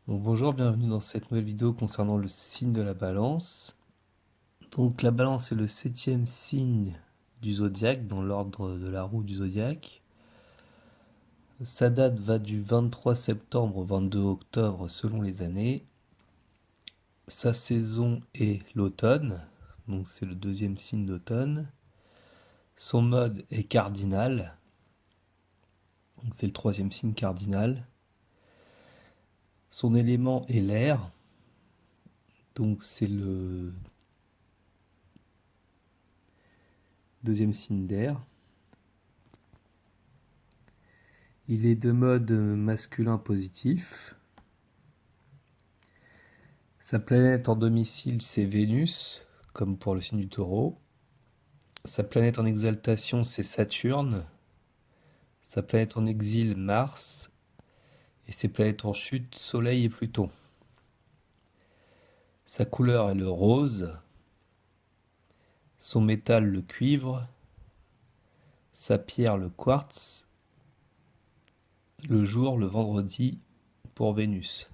Donc bonjour, bienvenue dans cette nouvelle vidéo concernant le signe de la balance. Donc la balance est le septième signe du zodiaque, dans l'ordre de la roue du zodiaque. Sa date va du 23 septembre au 22 octobre selon les années. Sa saison est l'automne, donc c'est le deuxième signe d'automne. Son mode est cardinal, donc c'est le troisième signe cardinal. Son élément est l'air, donc c'est le deuxième signe d'air. Il est de mode masculin positif. Sa planète en domicile, c'est Vénus, comme pour le signe du taureau. Sa planète en exaltation, c'est Saturne. Sa planète en exil, Mars. Et ses planètes en chute, Soleil et Pluton. Sa couleur est le rose. Son métal, le cuivre. Sa pierre, le quartz. Le jour, le vendredi, pour Vénus.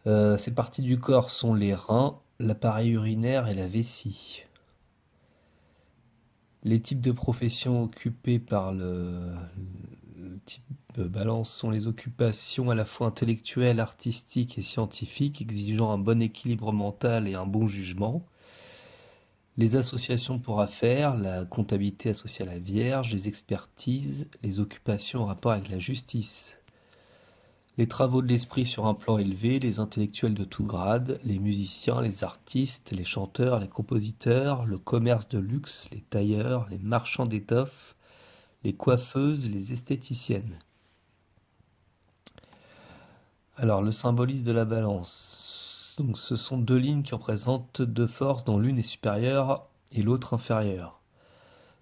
Ses parties du corps sont les reins, l'appareil urinaire et la vessie. Les types de professions occupées par le type de balance sont les occupations à la fois intellectuelles, artistiques et scientifiques, exigeant un bon équilibre mental et un bon jugement. Les associations pour affaires, la comptabilité associée à la Vierge, les expertises, les occupations en rapport avec la justice. Les travaux de l'esprit sur un plan élevé, les intellectuels de tout grade, les musiciens, les artistes, les chanteurs, les compositeurs, le commerce de luxe, les tailleurs, les marchands d'étoffes, les coiffeuses, les esthéticiennes. Alors, le symbolisme de la balance. Donc, ce sont deux lignes qui représentent deux forces dont l'une est supérieure et l'autre inférieure.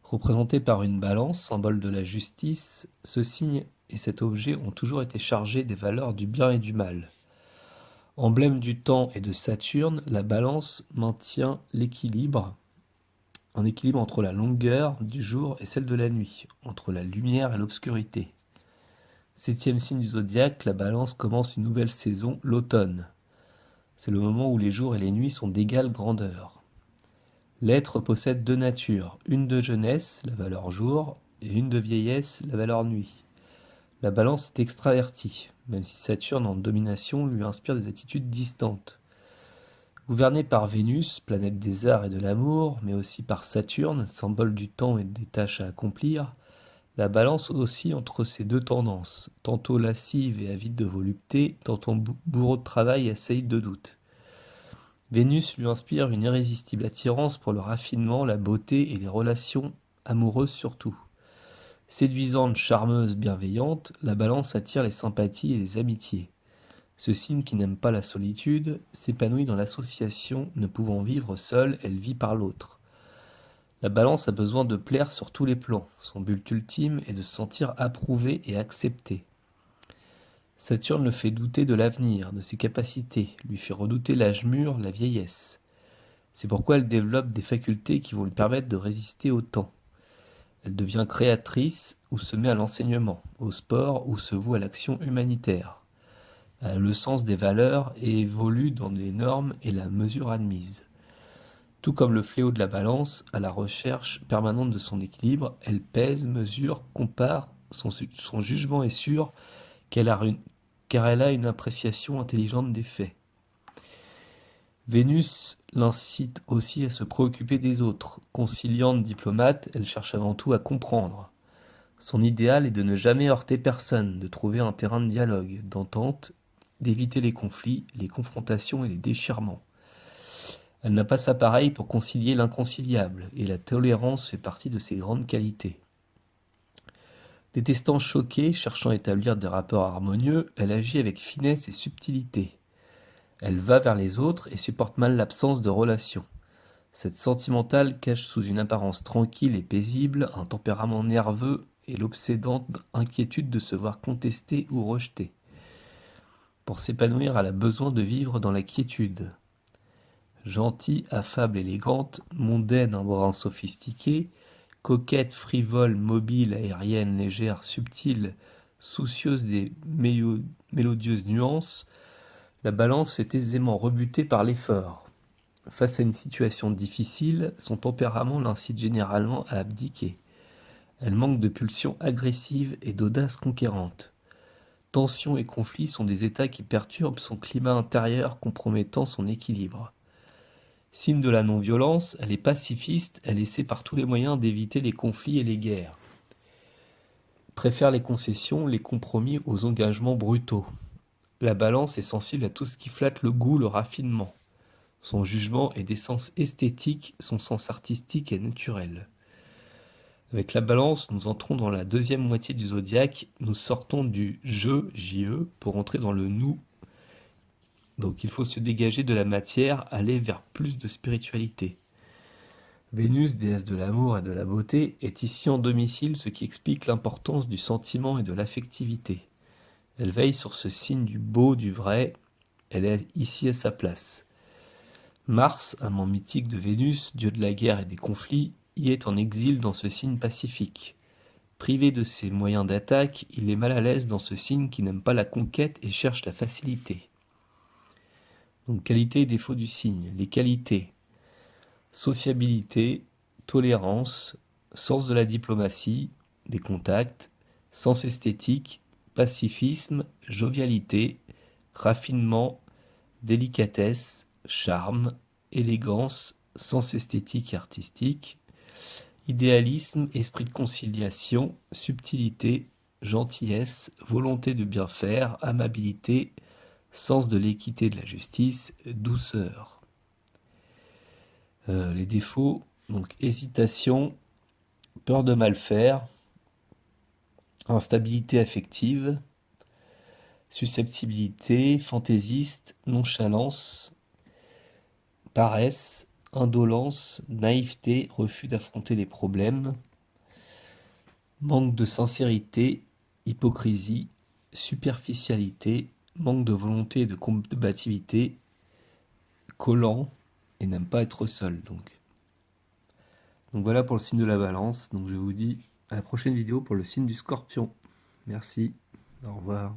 Représenté par une balance, symbole de la justice, ce signe et cet objet ont toujours été chargés des valeurs du bien et du mal. Emblème du temps et de Saturne, la balance maintient l'équilibre, un équilibre entre la longueur du jour et celle de la nuit, entre la lumière et l'obscurité. Septième signe du zodiaque, la balance commence une nouvelle saison, l'automne. C'est le moment où les jours et les nuits sont d'égale grandeur. L'être possède deux natures, une de jeunesse, la valeur jour, et une de vieillesse, la valeur nuit. La balance est extravertie, même si Saturne en domination lui inspire des attitudes distantes. Gouvernée par Vénus, planète des arts et de l'amour, mais aussi par Saturne, symbole du temps et des tâches à accomplir, la balance oscille entre ces deux tendances, tantôt lascive et avide de volupté, tantôt bourreau de travail et assaillie de doute. Vénus lui inspire une irrésistible attirance pour le raffinement, la beauté et les relations amoureuses surtout. Séduisante, charmeuse, bienveillante, la balance attire les sympathies et les amitiés. Ce signe qui n'aime pas la solitude s'épanouit dans l'association, ne pouvant vivre seule, elle vit par l'autre. La balance a besoin de plaire sur tous les plans. Son but ultime est de se sentir approuvé et accepté. Saturne le fait douter de l'avenir, de ses capacités, lui fait redouter l'âge mûr, la vieillesse. C'est pourquoi elle développe des facultés qui vont lui permettre de résister au temps. Elle devient créatrice ou se met à l'enseignement, au sport ou se voue à l'action humanitaire. Elle a le sens des valeurs et évolue dans les normes et la mesure admise. Tout comme le fléau de la balance, à la recherche permanente de son équilibre, elle pèse, mesure, compare, son jugement est sûr car elle a une appréciation intelligente des faits. Vénus l'incite aussi à se préoccuper des autres. Conciliante, diplomate, elle cherche avant tout à comprendre. Son idéal est de ne jamais heurter personne, de trouver un terrain de dialogue, d'entente, d'éviter les conflits, les confrontations et les déchirements. Elle n'a pas sa pareille pour concilier l'inconciliable, et la tolérance fait partie de ses grandes qualités. Détestant choquer, cherchant à établir des rapports harmonieux, elle agit avec finesse et subtilité. Elle va vers les autres et supporte mal l'absence de relations. Cette sentimentale cache sous une apparence tranquille et paisible un tempérament nerveux et l'obsédante inquiétude de se voir contestée ou rejetée. Pour s'épanouir, elle a besoin de vivre dans la quiétude. Gentille, affable, élégante, mondaine, un brin sophistiquée, coquette, frivole, mobile, aérienne, légère, subtile, Soucieuse des mélodieuses nuances, la Balance est aisément rebutée par l'effort. Face à une situation difficile, son tempérament l'incite généralement à abdiquer. Elle manque de pulsions agressives et d'audace conquérante. Tensions et conflits sont des états qui perturbent son climat intérieur, compromettant son équilibre. Signe de la non-violence, elle est pacifiste, elle essaie par tous les moyens d'éviter les conflits et les guerres. Préfère les concessions, les compromis aux engagements brutaux. La Balance est sensible à tout ce qui flatte le goût, le raffinement. Son jugement est d'essence esthétique, son sens artistique est naturel. Avec la Balance, nous entrons dans la deuxième moitié du zodiaque, nous sortons du je, JE, pour entrer dans le nous. Donc il faut se dégager de la matière, aller vers plus de spiritualité. Vénus, déesse de l'amour et de la beauté, est ici en domicile, ce qui explique l'importance du sentiment et de l'affectivité. Elle veille sur ce signe du beau, du vrai, elle est ici à sa place. Mars, amant mythique de Vénus, dieu de la guerre et des conflits, y est en exil dans ce signe pacifique. Privé de ses moyens d'attaque, il est mal à l'aise dans ce signe qui n'aime pas la conquête et cherche la facilité. Donc qualités et défauts du signe. Les qualités: sociabilité, tolérance, sens de la diplomatie, des contacts, sens esthétique, pacifisme, jovialité, raffinement, délicatesse, charme, élégance, sens esthétique et artistique, idéalisme, esprit de conciliation, subtilité, gentillesse, volonté de bien faire, amabilité, sens de l'équité et de la justice, douceur. Les défauts, donc hésitation, peur de mal faire, instabilité affective, susceptibilité, fantaisiste, nonchalance, paresse, indolence, naïveté, refus d'affronter les problèmes, manque de sincérité, hypocrisie, superficialité, manque de volonté et de combativité, collant et n'aime pas être seul. Donc voilà pour le signe de la Balance. Donc je vous dis à la prochaine vidéo pour le signe du Scorpion. Merci, au revoir.